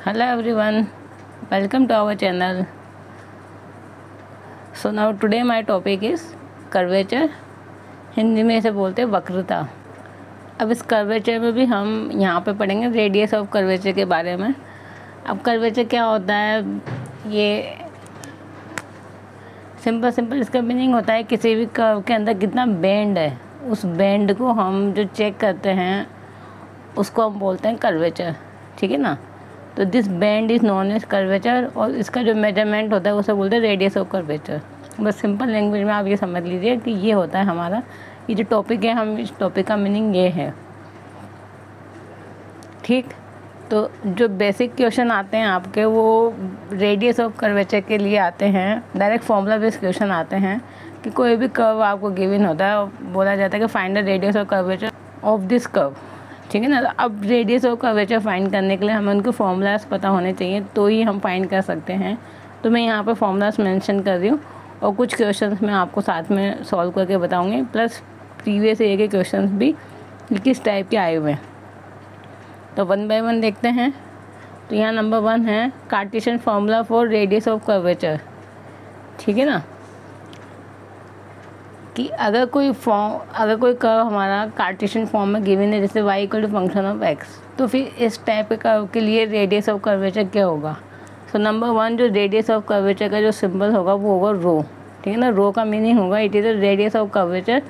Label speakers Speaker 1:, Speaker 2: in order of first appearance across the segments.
Speaker 1: Hello everyone, welcome to our channel. So now today my topic is curvature, Hindi में इसे बोलते हैं वक्रता। अब इस कर्वेचर में भी हम यहाँ पे पढ़ेंगे रेडियस ऑफ कर्वेचर के बारे में। अब कर्वेचर क्या होता है, ये सिंपल इसका मीनिंग होता है किसी भी कर्व के अंदर कितना बेंड है, उस बेंड को हम जो चेक करते हैं उसको हम बोलते हैं कर्वेचर, ठीक है ना। तो this bend is known as curvature और इसका जो मेजरमेंट होता है उसे बोलते हैं रेडियस ऑफ कर्वेचर। बस सिंपल लैंग्वेज में आप ये समझ लीजिए कि ये होता है हमारा ये जो टॉपिक है, हम इस टॉपिक का मीनिंग ये है, ठीक। तो जो बेसिक क्वेश्चन आते हैं आपके वो रेडियस ऑफ कर्वेचर के लिए आते हैं, डायरेक्ट फॉर्मूला बेस्ड क्वेश्चन आते हैं कि कोई भी कर्व आपको गिवन होता है, बोला जाता है कि find the radius of curvature of this curve, ठीक है ना। अब रेडियस ऑफ कर्वेचर फाइंड करने के लिए हमें उनको फॉर्मूलाज पता होने चाहिए तो ही हम फाइंड कर सकते हैं। तो मैं यहाँ पर फॉर्मूलाज मेंशन कर रही हूँ और कुछ क्वेश्चंस मैं आपको साथ में सॉल्व करके बताऊँगी, प्लस प्रीवियस ईयर के क्वेश्चंस भी किस टाइप के आए हुए हैं। तो वन बाय वन देखते हैं। तो यहाँ नंबर 1 है Cartesian formula for radius of curvature, ठीक है ना। कि अगर कोई कर्व हमारा कार्टेशियन फॉर्म में गिवन है, जैसे y equal to function of x, तो फिर इस टाइप के कर्व के लिए रेडियस ऑफ कर्वेचर क्या होगा। सो नंबर 1 जो रेडियस ऑफ कर्वेचर का जो सिंबल होगा वो होगा रो, ठीक है ना। रो का मीनिंग होगा it is the radius of curvature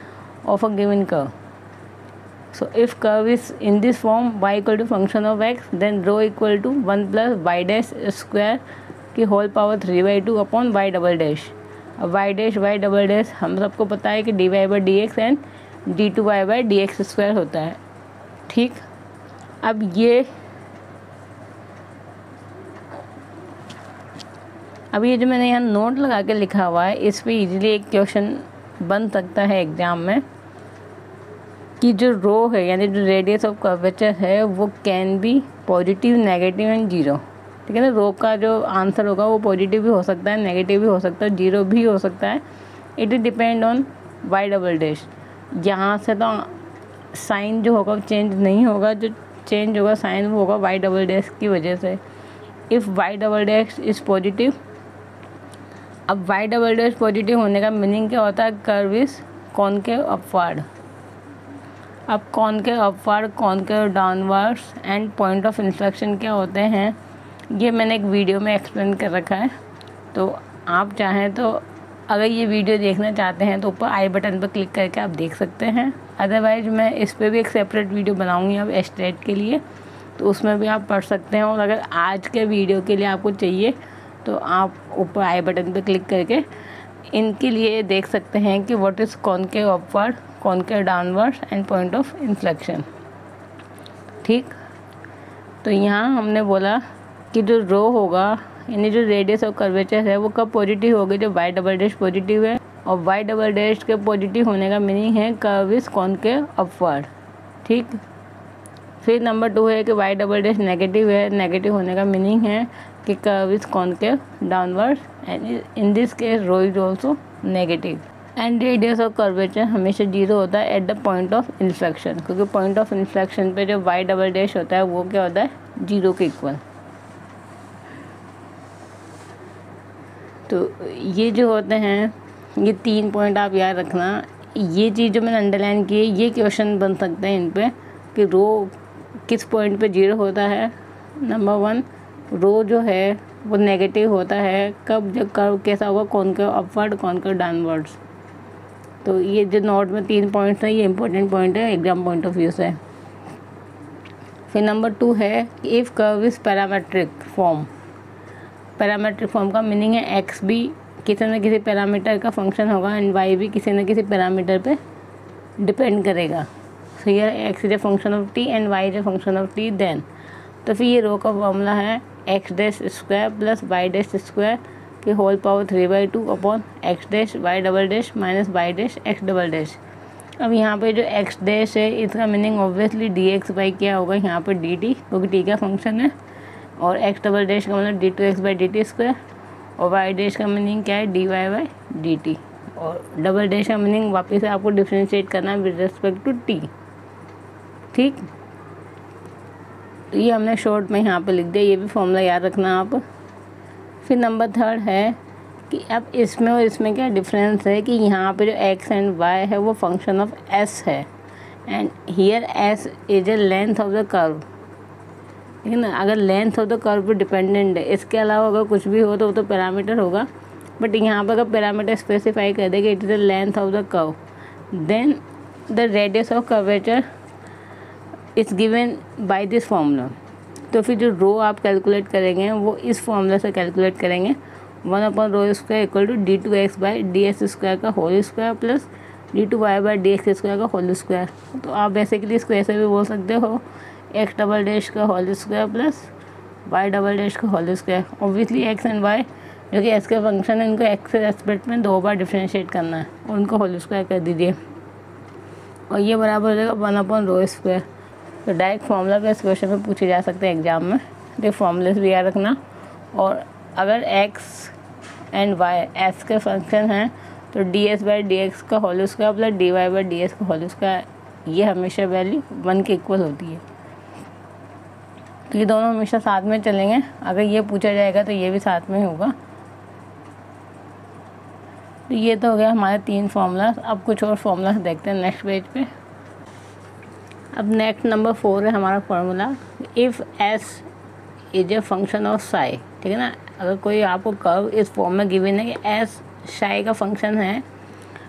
Speaker 1: of a given curve. So if curve is in this form y equal to function of x, then rho equal to 1 plus y dash square की whole power 3/2 upon y double dash. अब y double dash हम सबको पता है कि dy/dx and d2y/dx square होता है, ठीक। अब ये जो मैंने यहाँ नोट लगा के लिखा हुआ है, इस पे इजीली एक क्वेश्चन बन सकता है एग्जाम में कि जो रो है यानी जो रेडियस ऑफ कर्वेचर है वो can be positive, negative and zero, ठीक है ना। रो का जो आंसर होगा वो पॉजिटिव भी हो सकता है, नेगेटिव भी हो सकता है, जीरो भी हो सकता है। It is depend on Y double dash. यहाँ से तो साइन जो होगा चेंज नहीं होगा, जो चेंज होगा साइन वो होगा वाई डबल डैश की वजह से। If Y double dash is positive, अब वाई डबल डैश पॉजिटिव होने का मीनिंग क्या होता है, कर्व इज कॉनकेव अपवर्ड। अब concave upward, concave downwards and point of inflection क्या होते हैं ये मैंने एक वीडियो में एक्सप्लेन कर रखा है। तो आप चाहें तो अगर ये वीडियो देखना चाहते हैं तो ऊपर आई बटन पर क्लिक करके आप देख सकते हैं। अदरवाइज मैं इस पर भी एक सेपरेट वीडियो बनाऊंगी अब एस्टेट के लिए, तो उसमें भी आप पढ़ सकते हैं। और अगर आज के वीडियो के लिए आपको चाहिए तो आप ऊपर आई बटन पर क्लिक करके इनके लिए देख सकते हैं कि what is concave upward, concave downward and point of inflection, ठीक। तो यहाँ हमने बोला कि जो रो होगा यानी जो रेडियस ऑफ कर्वेचर है वो कब पॉजिटिव होगी, जब वाई डबल डैश पॉजिटिव है। और वाई डबल डैश के पॉजिटिव होने का मीनिंग है कर्व इज कॉनकेव अपवर्ड, ठीक। फिर नंबर 2 है कि वाई डबल डैश नेगेटिव है, नेगेटिव होने का मीनिंग है कि curve is concave downward and in this case rho is also negative. And radius of curvature हमेशा जीरो होता है at the point of inflection, क्योंकि पॉइंट ऑफ इन्फ्लेक्शन पे जो वाई डबल डैश होता है वो क्या होता है, जीरो के इक्वल। तो ये जो होते हैं ये 3 पॉइंट आप याद रखना। ये चीज़ जो मैंने अंडरलाइन की है ये क्वेश्चन बन सकते हैं इन पे कि रो किस पॉइंट पे जीरो होता है। नंबर 1 रो जो है वो नेगेटिव होता है कब, जब कर्व कैसा होगा, कॉनकेव अपवर्ड, कॉनकेव डाउनवर्ड्स। तो ये जो नोट में 3 पॉइंट्स हैं ये इंपॉर्टेंट पॉइंट है एग्जाम पॉइंट ऑफ व्यू से। फिर नंबर 2 है if curve is parametric form. Parametric form का मीनिंग है एक्स भी किसी न किसी पैरामीटर का फंक्शन होगा एंड वाई भी किसी न किसी पैरामीटर पे डिपेंड करेगा। सो ये X is a function of T and Y is a function of T then. तो फिर ये रो का फॉर्मूला है X dash square plus Y dash square की whole power 3/2 upon X dash Y double dash minus Y dash X double dash. अब यहाँ पे जो एक्स डैश है इसका मीनिंग ऑब्वियसली dx/, क्या होगा यहाँ पर dt, क्योंकि t का फंक्शन है। और एक्स डबल डैश का मतलब d2x/dt स्क्वायर। और वाई डैश का मीनिंग क्या है, dy/dt। और डबल डैश का मीनिंग वापस से आपको डिफ्रेंशिएट करना है विद रिस्पेक्ट टू t, ठीक। तो ये हमने शॉर्ट में यहाँ पे लिख दिया, ये भी फॉर्मूला याद रखना आप। फिर नंबर 3 है कि अब इसमें और इसमें क्या डिफरेंस है कि यहाँ पे जो x एंड y है वो फंक्शन ऑफ s है, and here s is a length of the curve, ठीक है ना। अगर लेंथ ऑफ द कर्व पे डिपेंडेंट है, इसके अलावा अगर कुछ भी हो तो वो तो पैरामीटर होगा, बट यहाँ पर अगर पैरामीटर स्पेसिफाई कर देगा it is the length of the curve, then the radius of curvature is given by this formula. तो फिर जो रो आप कैलकुलेट करेंगे वो इस फॉर्मूला से कैलकुलेट करेंगे, 1/ρ² इक्वल टू d2x/dx² का होल स्क्वायर प्लस d2y/dx² का होल स्क्वायर। तो आप बेसिकली इसको ऐसे भी बोल सकते हो, x डबल डैश का whole square plus y double dash का whole square. Obviously x and y जो कि s के फंक्शन है, इनको x के रेस्पेक्ट में 2 बार डिफ्रेंशिएट करना है और उनको होल स्क्वायर कर दीजिए, और ये बराबर हो जाएगा 1/ρ²। तो डायरेक्ट फार्मूला पे इस क्वेश्चन में पूछे जा सकते हैं एग्जाम में, तो फार्मूले भी याद रखना। और अगर x एंड y s के फंक्शन हैं तो ds/dx का होल स्क्वायर प्लस dy/ds का होल स्क्वायर, ये हमेशा वैल्यू 1 के इक्वल होती है। तो ये दोनों हमेशा साथ में चलेंगे, अगर ये पूछा जाएगा तो ये भी साथ में होगा। तो ये तो हो गया हमारे 3 फार्मूला। अब कुछ और फार्मूला देखते हैं नेक्स्ट पेज पे। अब नेक्स्ट नंबर 4 है हमारा formula, if s is a function of Sai, ठीक है ना। अगर कोई आपको कर्व इस फॉर्म में गिवन है कि s साई का फंक्शन है,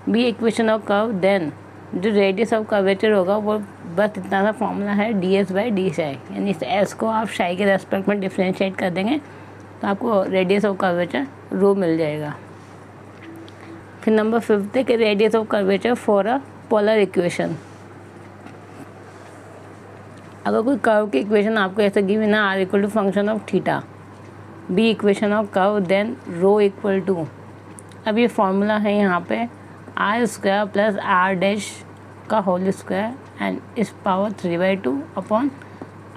Speaker 1: be equation of curve, then जो रेडियस ऑफ कर्वेचर होगा वो बस इतना सा फॉर्मूला है ds/d साई, यानी इस s को आप साई के रेस्पेक्ट में डिफ्रेंशिएट कर देंगे तो आपको रेडियस ऑफ कर्वेचर रो मिल जाएगा। फिर नंबर 5 है कि radius of curvature for a polar equation. अगर कोई कर्व की इक्वेशन आपको ऐसे गिवन है r equal to function of theta, be equation of curve, then rho equal to, अब ये फार्मूला है यहाँ पे r² प्लस r' का होल स्क्वायर एंड इस power 3/2 upon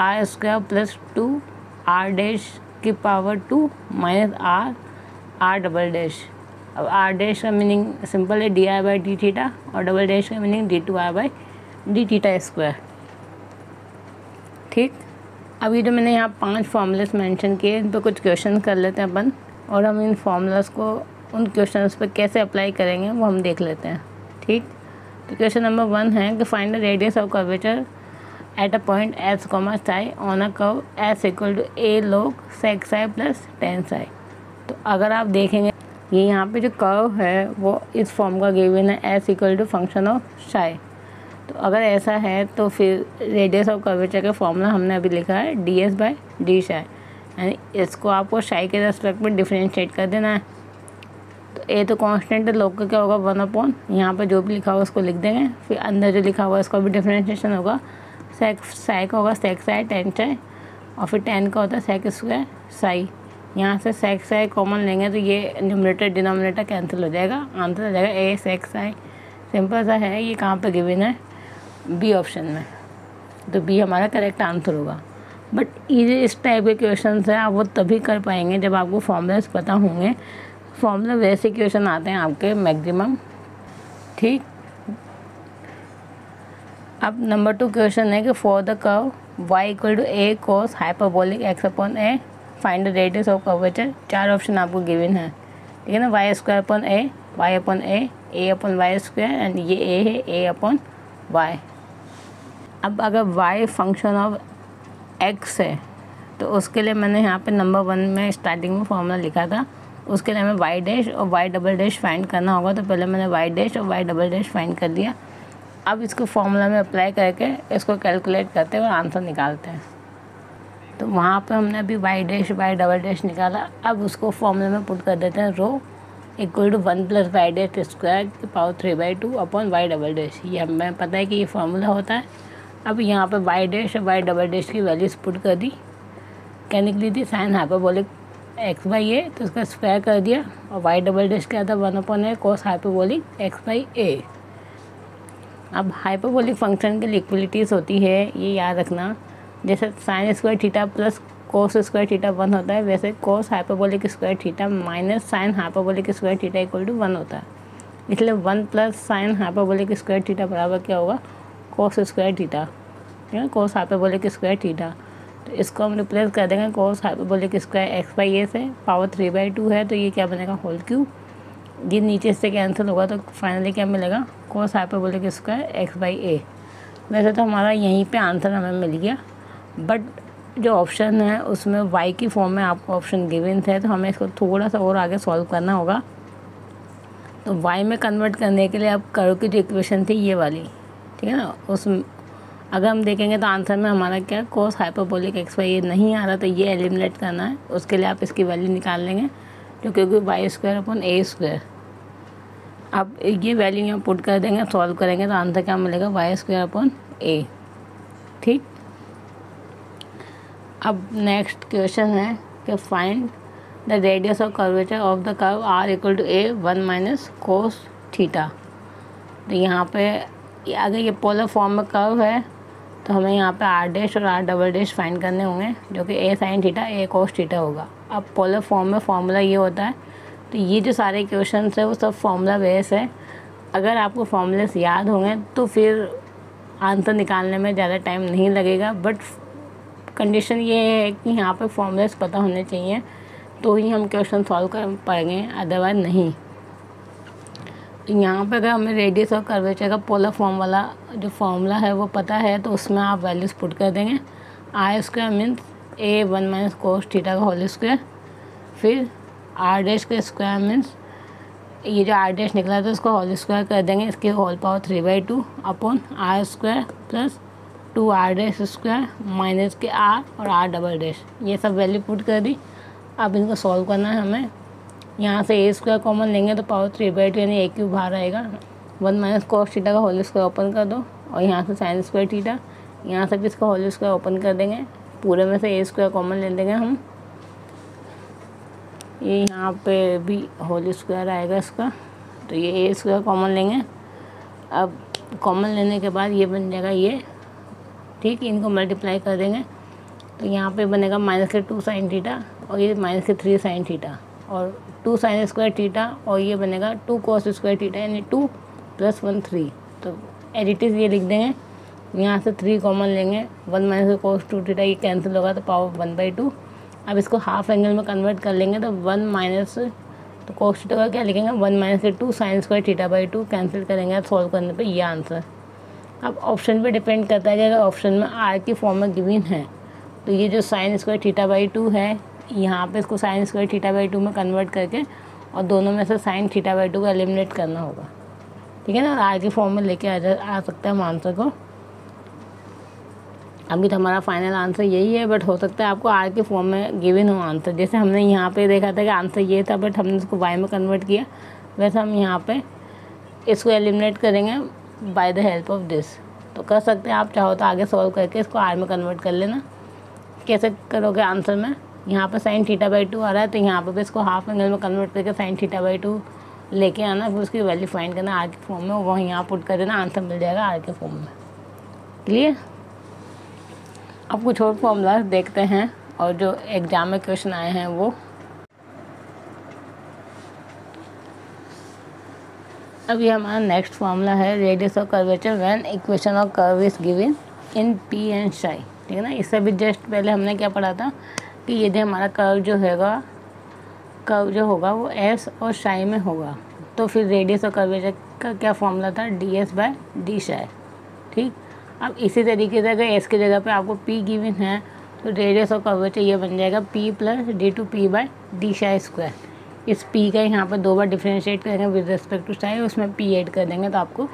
Speaker 1: r² plus 2r' की power 2 minus r double dash. अब r' का मीनिंग सिंपल है di/d थीटा, और डबल डैश का मीनिंग d2i/d थीटा स्क्वायर, ठीक। अब ये जो मैंने यहाँ 5 फार्मूलास मेंशन किए, इन पर कुछ क्वेश्चन कर लेते हैं अपन, और हम इन फार्मूलास को उन क्वेश्चंस पे कैसे अप्लाई करेंगे वो हम देख लेते हैं, ठीक। तो क्वेश्चन नंबर 1 है कि find the radius of curvature at a point s, psi on a curve s equal to a log sec psi plus tan psi. तो अगर आप देखेंगे ये यहाँ पे जो कर्व है वो इस फॉर्म का गिवन है s equal to function of psi. तो अगर ऐसा है तो फिर रेडियस ऑफ कर्वेचर का फॉर्मूला हमने अभी लिखा है ds/d साई, यानी इसको आपको साई के रेस्पेक्ट में डिफ्रेंशिएट कर देना है। तो ए तो कांस्टेंट है, लोग का क्या होगा 1/, यहाँ पर जो भी लिखा हुआ उसको लिख देंगे, फिर अंदर जो लिखा हुआ है उसका भी डिफ्रेंशिएशन होगा। सेक साई का होगा सेक साई tan साई, और फिर tan का होता है सेक स्क्वायर साई। यहाँ से सेक साई कॉमन लेंगे तो ये न्यूमरेटर डिनोमिनेटर कैंसिल हो जाएगा, आंसर हो जाएगा ए सेक साई। सिंपल सा है, ये कहाँ पे गिवन है, बी ऑप्शन में, तो बी हमारा करेक्ट आंसर होगा। बट ये इस टाइप के क्वेश्चन है आप वो तभी कर पाएंगे जब आपको फॉर्मूलाज पता होंगे। फॉर्मूला वैसे क्वेश्चन आते हैं आपके मैक्सिमम, ठीक। अब नंबर 2 क्वेश्चन है कि for the curve y equal to a cos hyperbolic x upon a find the radius of curvature. 4 option आपको गिवन है, ठीक है ना, y² upon a, y upon a upon Y square, and ये a है a upon y। अब अगर y function of x है तो उसके लिए मैंने यहाँ पे नंबर 1 में स्टार्टिंग में फॉर्मूला लिखा था, उसके लिए हमें y डैश और y डबल डैश फाइंड करना होगा। तो पहले मैंने y डैश और y डबल डैश फाइंड कर दिया। अब इसको फॉर्मूला में अप्लाई करके इसको कैलकुलेट करते हैं और आंसर निकालते हैं। तो वहाँ पे हमने अभी y dash y double dash निकाला, अब उसको फॉर्मूला में पुट कर देते हैं, rho equal to 1 plus y dash square की power 3/2 upon y double dash. ये हमें पता है कि ये फार्मूला होता है। अब यहाँ पे y डैश और y डबल डैश की वैल्यूज पुट कर दी, क्या निकली थी, साइन हाइपरबोलिक x/a, तो उसका स्क्वायर कर दिया, और y डबल डैश क्या था 1/a cos हाइपरबोलिक x/a। अब हाइपरबोलिक फंक्शन की लिक्विडिटीज़ होती है, ये याद रखना, जैसे sine square theta plus cos square theta 1 होता है, वैसे cos hyperbolic square theta minus sine hyperbolic square theta equal to 1 होता है। इसलिए 1 plus sine hyperbolic square theta बराबर क्या होगा, कोस स्क्वायर थीटा, ठीक है, कोस हाइपरबोलिक स्क्वायर थीटा। तो इसको हम रिप्लेस कर देंगे कोस हाइपरबोलिक स्क्वायर एक्स बाई ए से, पावर 3/2 है तो ये क्या बनेगा होल क्यूब, ये नीचे से कैंसिल होगा तो फाइनली क्या मिलेगा कोस हाइपरबोलिक स्क्वायर एक्स बाई ए। वैसे तो हमारा यहीं पे आंसर हमें मिल गया, बट जो ऑप्शन है उसमें y की फॉर्म में आपको ऑप्शन गिवन थे, तो हमें इसको थोड़ा सा और आगे सॉल्व करना होगा। तो y में कन्वर्ट करने के लिए अब कर्व की जो इक्वेशन थी ये वाली, ठीक है ना, उस अगर हम देखेंगे तो आंसर में हमारा क्या कोस हाइपरबोलिक एक्स वाई ये नहीं आ रहा, तो ये एलिमिनेट करना है। उसके लिए आप इसकी वैल्यू निकाल लेंगे जो क्योंकि वाई स्क्वायर अपॉन ए स्क्वायर। अब ये वैल्यू यहाँ पुट कर देंगे, सॉल्व करेंगे तो आंसर क्या मिलेगा वाई स्क्वायर अपॉन ए। ठीक, अब नेक्स्ट क्वेश्चन है कि find the radius of curvature of the curve R equal to A 1 minus cos theta. तो यहाँ पे अगर ये पोलर फॉर्म में कर्व है तो हमें यहाँ पे आर डैश और आर डबल डैश फाइंड करने होंगे, जो कि ए साइन थीटा ए कोस थीटा होगा। अब पोलर फॉर्म में फार्मूला ये होता है, तो ये जो सारे क्वेश्चन है वो सब फार्मूला बेस है। अगर आपको फार्मूलेस याद होंगे तो फिर आंसर निकालने में ज़्यादा टाइम नहीं लगेगा, बट कंडीशन ये है कि यहाँ पे फॉर्मूलेस पता होने चाहिए तो ही हम क्वेश्चन सॉल्व कर पाएंगे, अदरवाइज नहीं। यहाँ पे अगर हमें रेडियस और कर्वेचर का पोलर फॉर्म वाला जो फॉर्मूला है वो पता है तो उसमें आप वैल्यूज़ पुट कर देंगे। R square means A 1 minus cos theta का होल स्क्वायर, फिर आर डैश का स्क्वायर मीन्स ये जो आर डैश निकला था उसको होल स्क्वायर कर देंगे, इसके whole power 3/2 upon R square plus 2 R dash square minus के आर और आर डबल डैश, ये सब वैल्यू पुट कर दी। अब इनको सॉल्व करना है हमें। यहाँ से ए स्क्वायर कॉमन लेंगे तो पावर 3/2 यानी ए क्यूब बाहर आएगा। 1 माइनस कोस थीटा का होल स्क्वायर ओपन कर दो और यहाँ से साइन स्क्वायर थीटा, यहाँ से भी इसका होल स्क्वायर ओपन कर देंगे। पूरे में से ए स्क्वायर कॉमन ले लेंगे हम, ये यहाँ पे भी होल स्क्वायर आएगा इसका, तो ये ए स्क्वायर कॉमन लेंगे। अब कॉमन लेने के बाद ये बन जाएगा ये, ठीक, इनको मल्टीप्लाई कर देंगे तो यहाँ पे बनेगा माइनस के 2 साइन थीटा और ये माइनस के 3 साइन थीटा और 2 साइन स्क्वायर थीटा और ये बनेगा 2 कोस स्क्वायर थीटा यानी 2 + 1 3। तो एडिटिव ये लिख देंगे, यहाँ से 3 कॉमन लेंगे, 1 माइनस कोस 2 थीटा ये कैंसिल होगा तो पावर 1/2। अब इसको हाफ एंगल में कन्वर्ट कर लेंगे तो 1 माइनस तो कोस थीटा का क्या लिखेंगे 1 माइनस के 2 साइन स्क्वायर थीटा/2 कैंसिल करेंगे सॉल्व करने पे ये आंसर। अब ऑप्शन पे डिपेंड करता है कि अगर ऑप्शन में आर की फॉर्म में गिवन है तो ये जो साइन स्क्वायर थीटा/2 है यहाँ पे इसको साइन स्क्वायर थीटा/2 में कन्वर्ट करके और दोनों में से साइन थीटा/2 को एलिमिनेट करना होगा, ठीक है ना। आर की फॉर्म में लेके आ सकते हैं हम आंसर को। अभी तो हमारा फाइनल आंसर यही है, बट हो सकता है आपको आर की फॉर्म में गिवन हो आंसर। जैसे हमने यहाँ पे देखा था कि आंसर ये था बट हमने इसको वाई में कन्वर्ट किया, वैसे हम यहाँ पे इसको एलिमिनेट करेंगे by the help of this. तो कर सकते हैं आप चाहो तो आगे सॉल्व करके इसको आर में कन्वर्ट कर लेना। कैसे करोगे आंसर में, यहाँ पे साइन थीटा/2 आ रहा है तो यहाँ पे भी इसको हाफ एंगल में कन्वर्ट करके साइन थीटा/2 लेके आना, फिर उसकी वैल्यू फाइंड करना आर के फॉर्म में, वहीं यहाँ पुट कर देना, आंसर मिल जाएगा आर के फॉर्म में। क्लियर। अब कुछ और फॉर्मूलाज देखते हैं और जो एग्जाम में क्वेश्चन आए हैं वो। अब ये हमारा नेक्स्ट फॉर्मूला है radius of curvature when equation of curve is given in P and Sai, ठीक है ना। इससे भी जस्ट पहले हमने क्या पढ़ा था कि यदि हमारा कर्व जो होगा वो एस और साई में होगा तो फिर रेडियस ऑफ कर्वेचर का क्या फॉर्मूला था ds/d साई, ठीक। अब इसी तरीके से अगर एस की जगह पे आपको पी गिवन है तो रेडियस ऑफ कर्वेचर ये बन जाएगा p + d/p/d साई स्क्वायर। इस p का यहाँ पर 2 बार डिफ्रेंशिएट करेंगे विद रिस्पेक्ट टू साई, उसमें p ऐड कर देंगे तो आपको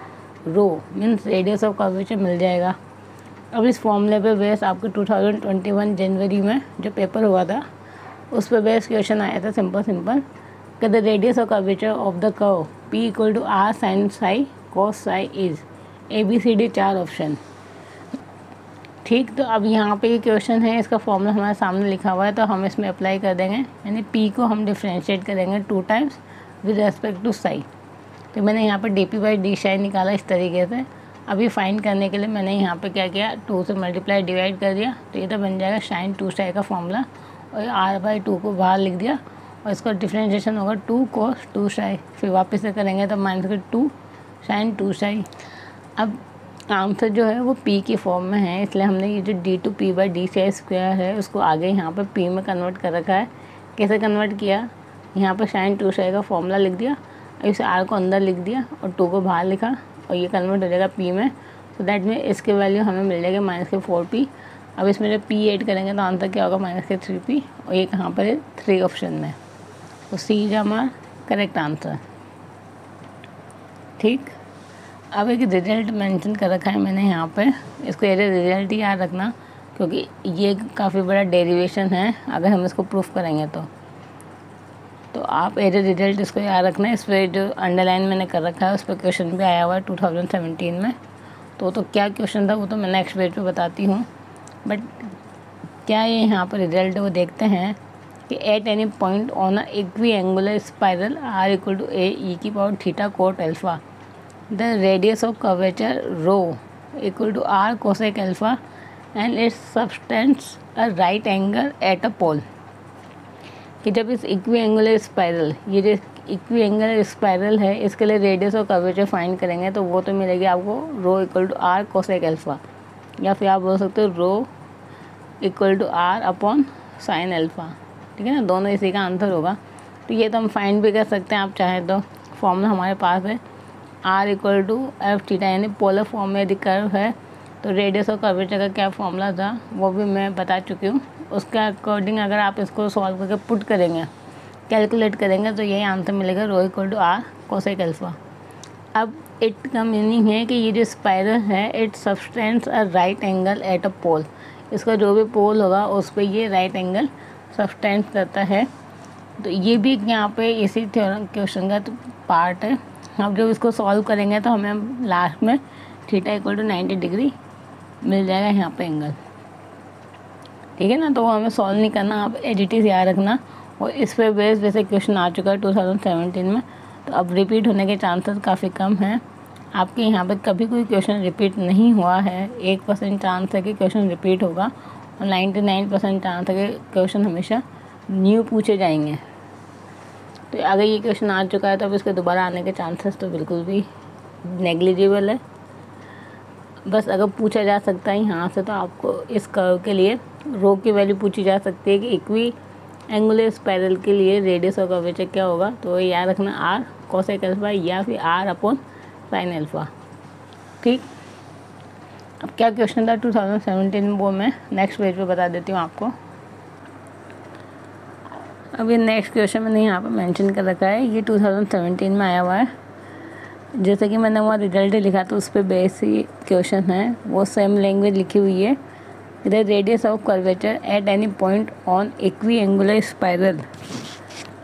Speaker 1: रो मीन्स रेडियस ऑफ कर्वेचर मिल जाएगा। अब इस फॉर्मूले पे बेस आपको 2021 जनवरी में जो पेपर हुआ था उस पर बेस क्वेश्चन आया था सिंपल कि the radius of curvature of the curve p = r sin Sai cos Sai is ABCD 4 option, ठीक। तो अब यहाँ पे ये क्वेश्चन है, इसका फॉर्मूला हमारे सामने लिखा हुआ है तो हम इसमें अप्लाई कर देंगे, यानी p को हम डिफ्रेंशिएट करेंगे 2 times with respect to psi. तो मैंने यहाँ पर dp/d साई निकाला इस तरीके से। अभी फाइंड करने के लिए मैंने यहाँ पे क्या किया 2 से मल्टीप्लाई डिवाइड कर दिया तो ये तो बन जाएगा साइन 2 साई का फॉर्मूला और r/2 को बाहर लिख दिया और इसका डिफ्रेंशिएशन होगा 2 cos 2 साई, फिर वापस से करेंगे तो -2 साइन 2 साई। अब आंसर जो है वो पी की फॉर्म में है, इसलिए हमने ये जो d/d² है उसको आगे यहाँ पर पी में कन्वर्ट कर रखा है। कैसे कन्वर्ट किया, यहाँ पर sin2 का फॉर्मूला लिख दिया, इस r को अंदर लिख दिया और 2 को बाहर लिखा और ये कन्वर्ट हो जाएगा p में। तो दैट में इसके वैल्यू हमें मिल जाएगी -4p। अब इसमें जब p ऐड करेंगे तो आंसर क्या होगा, -3p, और ये कहाँ पर है, 3 ऑप्शन में। तो सी इज हमारा करेक्ट आंसर। ठीक, अब एक रिजल्ट मेंशन कर रखा है मैंने यहाँ पे, इसको एज रिजल्ट ही याद रखना क्योंकि ये काफ़ी बड़ा डेरिवेशन है अगर हम इसको प्रूफ करेंगे तो आप एज रिजल्ट इसको याद रखना। इस पर जो अंडरलाइन मैंने कर रखा है उस पर क्वेश्चन भी आया हुआ है 2017 में। तो क्या क्वेश्चन था वो तो मैं नेक्स्ट पेज पे बताती हूँ, बट क्या ये यहाँ पर रिजल्ट वो देखते हैं कि eight any point on a equi angular spiral r = a e⁻θ cot alpha the radius of curvature rho = r cosec alpha and its subtends a right angle at a pole। कि जब इस equi angular spiral, ये जो equi angular spiral है, इसके लिए radius और curvature find करेंगे तो वो तो मिलेगी आपको रो = r cosec alpha, या फिर आप बोल सकते हो रो = r sin alpha। ठीक है ना, दोनों इसी का आंसर होगा। तो ये तो हम फाइंड भी कर सकते हैं, आप चाहें तो फॉर्मूला हमारे पास है r = f∠θ, यानी पोलर फॉर्म में यदि कर्व है तो रेडियस और कर्वेचर का क्या फॉर्मूला था वो भी मैं बता चुकी हूँ। उसके अकॉर्डिंग अगर आप इसको सॉल्व करके पुट करेंगे, कैलकुलेट करेंगे तो यही आंसर मिलेगा रो = r cosec alpha। अब इट का मीनिंग है कि ये जो स्पाइरल है it subtends a right angle at a pole, इसका जो भी पोल होगा उस पर ये राइट एंगल सबटेंड करता है। तो ये भी यहाँ पे इसी थ्योरम क्वेश्चन का पार्ट है। अब जब इसको सॉल्व करेंगे तो हमें लास्ट में θ = 90 डिग्री मिल जाएगा यहाँ पे एंगल। ठीक है ना, तो वो हमें सॉल्व नहीं करना, आप एडिटिव याद रखना। और इस पे बेस वैसे क्वेश्चन आ चुका है 2017 में, तो अब रिपीट होने के चांसेस काफ़ी कम हैं। आपके यहाँ पे कभी कोई क्वेश्चन रिपीट नहीं हुआ है, 1% चांस है कि क्वेश्चन रिपीट होगा और 99% चांस है कि क्वेश्चन हमेशा न्यू पूछे जाएंगे। तो अगर ये क्वेश्चन आ चुका है तो अब इसके दोबारा आने के चांसेस तो बिल्कुल भी नेग्लिजिबल है। बस अगर पूछा जा सकता है यहाँ से तो आपको इस कर्व के लिए रो की वैल्यू पूछी जा सकती है कि इक्वी एंगुलर स्पाइरल के लिए रेडियस और कर्वेचर क्या होगा, तो याद रखना r cosec alpha या फिर r sin alpha। ठीक, अब क्या क्वेश्चन था 2017 में वो मैं नेक्स्ट पेज पे बता देती हूँ आपको। अब ये नेक्स्ट क्वेश्चन मैंने यहाँ पर मेंशन कर रखा है, ये 2017 में आया हुआ है। जैसे कि मैंने वहाँ रिजल्ट लिखा तो उस पर बेसिक क्वेश्चन है, वो सेम लैंग्वेज लिखी हुई है। The radius of curvature at any point on equiangular spiral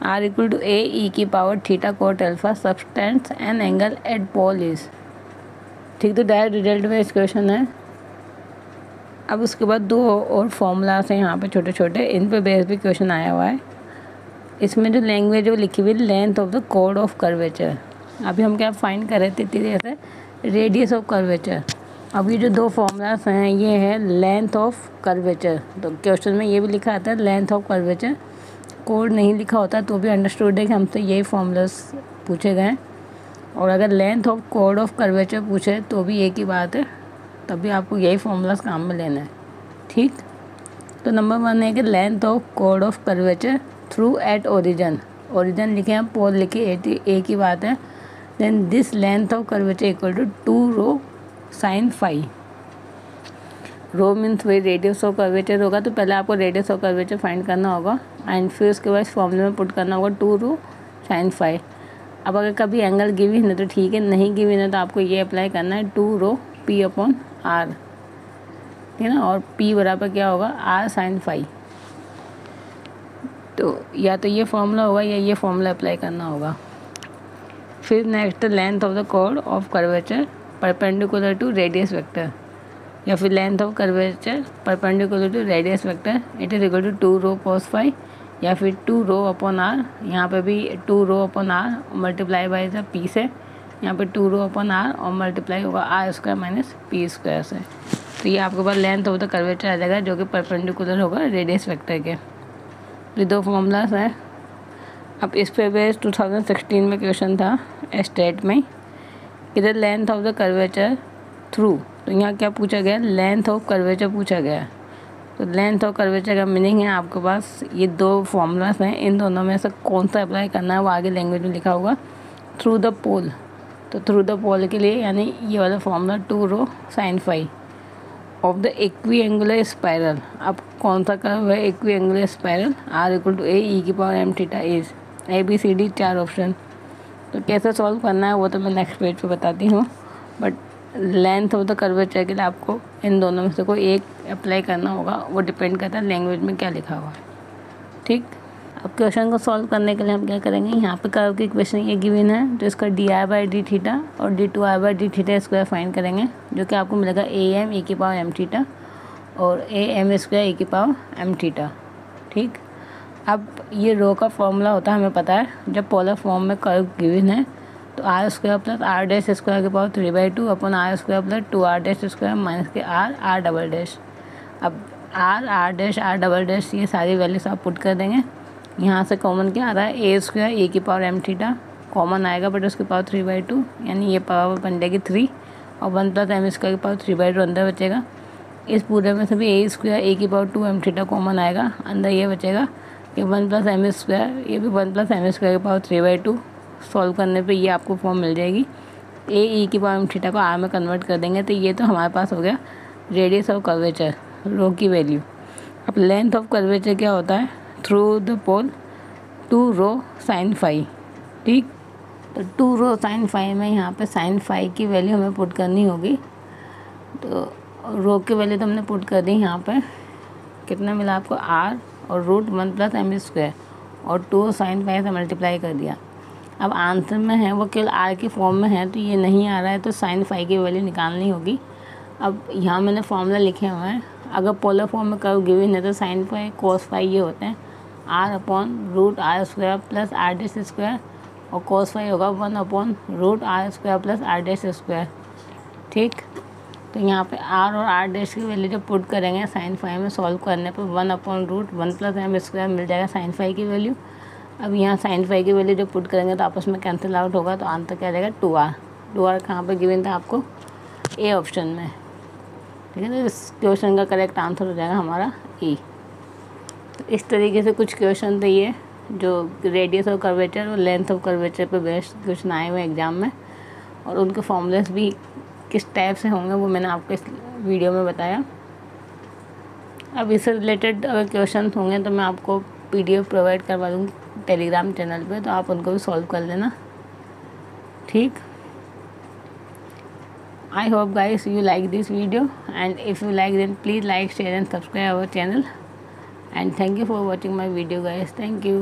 Speaker 1: r = a e⁻θ cot alpha subtends an angle at pole is. ठीक, तो डायरेक्ट रिजल्ट में इस क्वेश्चन है। अब उसके बाद दो और फॉर्मूलास हैं यहाँ पे छोटे छोटे, इन पे बेस भी क्वेश्चन आया हुआ है। इसमें जो लैंग्वेज वो लिखी हुई लेंथ ऑफ द कोड ऑफ कर्वेचर। अभी हम क्या फाइंड कर रहे थे इतनी देर से, रेडियस ऑफ कर्वेचर। अब ये जो दो फॉर्मूलास हैं ये है लेंथ ऑफ कर्वेचर, तो क्वेश्चन में ये भी लिखा आता है लेंथ ऑफ कर्वेचर, कोड नहीं लिखा होता तो भी अंडरस्टूड है कि हमसे यही फॉर्मूलास पूछे गए। और अगर लेंथ ऑफ कोड ऑफ कर्वेचर पूछे तो भी एक ही बात है, तभी आपको यही फॉर्मूलास काम में लेना है। ठीक, तो नंबर 1 है कि लेंथ ऑफ कोड of curvature through at origin, origin लिखे हैं, पोल लिखे, एक ही बात है। Then this length of curvature = 2 rho sin phi। Rho means वही रेडियस ऑफ कर्वेचर होगा, तो पहले आपको रेडियस ऑफ कर्वेचर फाइंड करना होगा एंड फिर उसके बाद फॉर्मूले में पुट करना होगा 2 रो sin phi। अब अगर कभी एंगल गिवन है तो ठीक है, नहीं गिवन है तो आपको ये अप्लाई करना है 2 रो p/r, ठीक है ना, और p बराबर क्या होगा r sin phi। तो या तो ये फॉर्मूला होगा या ये फॉर्मूला अप्लाई करना होगा। फिर नेक्स्ट लेंथ ऑफ द कोड of curvature perpendicular to radius vector, या फिर length of curvature perpendicular to radius vector it is equal to 2 rho cos phi, या फिर 2 रो अपॉन r, यहाँ पे भी 2 rho upon r multiply by the p से, यहाँ पे 2 रो अपॉन r और मल्टीप्लाई होगा r² - p² से। तो ये आपके पास लेंथ ऑफ द कर्वेचर आ जाएगा जो कि परपेंडिकुलर होगा रेडियस वेक्टर के। ये दो फॉर्मूलास है। अब इस पे बेस 2016 में क्वेश्चन था स्टेट में, इधर length of the curvature through तो यहाँ क्या पूछा गया, लेंथ ऑफ कर्वेचर पूछा गया। तो लेंथ ऑफ कर्वेचर का मीनिंग है आपके पास ये दो फॉर्मूलाज हैं, इन दोनों में से कौन सा अप्लाई करना है वो आगे लैंग्वेज में लिखा होगा। थ्रू द पोल, तो थ्रू द पोल के लिए यानी ये वाला formula 2 rho sin phi of the equiangular spiral. अब कौन सा कर्व है equiangular spiral, r equal to AE⁻m theta is ABCD 4 option. तो कैसे सॉल्व करना है वो तो मैं नेक्स्ट पेज पे बताती हूँ, but length of the curvature के लिए आपको इन दोनों में से कोई एक अप्लाई करना होगा, वो डिपेंड करता है लैंग्वेज में क्या लिखा हुआ है। ठीक, अब क्वेश्चन को सॉल्व करने के लिए हम क्या करेंगे, यहाँ पे कर्व की इक्वेशन ये गिवन है, तो इसका di/d थीटा और d2i/d थीटा स्क्वायर फाइंड करेंगे, जो कि आपको मिलेगा am e⁻m और am² e⁻m। ठीक, अब ये रो का फॉर्मूला होता है हमें पता है, जब पोलर फॉर्म में कर्व गिवन है तो r² प्लस r' की 3/2 अपन r² प्लस 2r' माइनस के r'। अब r' ये सारी वैल्यूज आप पुट कर देंगे। यहाँ से कॉमन क्या आ रहा है, a² e⁻m कॉमन आएगा, बट उसकी पावर 3/2 यानी ये पावर बन जाएगी 3 और 1 प्लस m² की पावर 3/2 अंदर बचेगा। इस पूरे में से भी a² e⁻2m कॉमन आएगा, अंदर ये बचेगा, ये 1 प्लस m², ये भी 1 प्लस m² की पावर 3/2। सॉल्व करने पे ये आपको फॉर्म मिल जाएगी। AE⁻m को r में कन्वर्ट कर देंगे तो ये तो हमारे पास हो गया रेडियस ऑफ कर्वेचर, रो की वैल्यू। अब लेंथ ऑफ कर्वेचर क्या होता है, through the pole 2 rho sin phi। ठीक, तो 2 रो sin phi में यहाँ पे sin phi की वैल्यू हमें पुट करनी होगी। तो रो की वैल्यू तो हमने पुट कर दी, यहाँ पे कितना मिला आपको r और √1 प्लस m² और 2 sin phi से मल्टीप्लाई कर दिया। अब आंसर में है वो केवल r की फॉर्म में है, तो ये नहीं आ रहा है, तो sin phi की वैल्यू निकालनी होगी। अब यहाँ मैंने फॉर्मूला लिखे हुए हैं, अगर पोलर फॉर्म में कर्व गिवन है तो sin phi cos phi ये होते हैं r/√r² प्लस r' और cos phi होगा 1/√r² प्लस r'। ठीक, तो यहाँ पे r और r' की वैल्यू जब पुट करेंगे sin phi में सॉल्व करने पर 1/√1 प्लस m² मिल जाएगा sin phi की वैल्यू। अब यहाँ sin phi की वैल्यू जब पुट करेंगे तो आपस में कैंसिल आउट होगा, तो आंसर क्या रहेगा 2r। 2r कहाँ पर गिवन था आपको, ए ऑप्शन में। ठीक है, तो इस क्वेश्चन का करेक्ट आंसर हो जाएगा हमारा ई। तो इस तरीके से कुछ क्वेश्चन थे ये, जो रेडियस ऑफ कर्वेचर और लेंथ ऑफ कर्वेचर पे बेस्ड क्वेश्चन आए हुए एग्जाम में, और उनके फॉर्मूलेस भी किस टाइप से होंगे वो मैंने आपको इस वीडियो में बताया। अब इससे रिलेटेड अगर क्वेश्चन होंगे तो मैं आपको PDF प्रोवाइड करवा दूँगी टेलीग्राम चैनल पे, तो आप उनको भी सॉल्व कर लेना। ठीक, I hope guys you like this video, and if you like then please like, share and subscribe our channel, and thank you for watching my video guys. Thank you.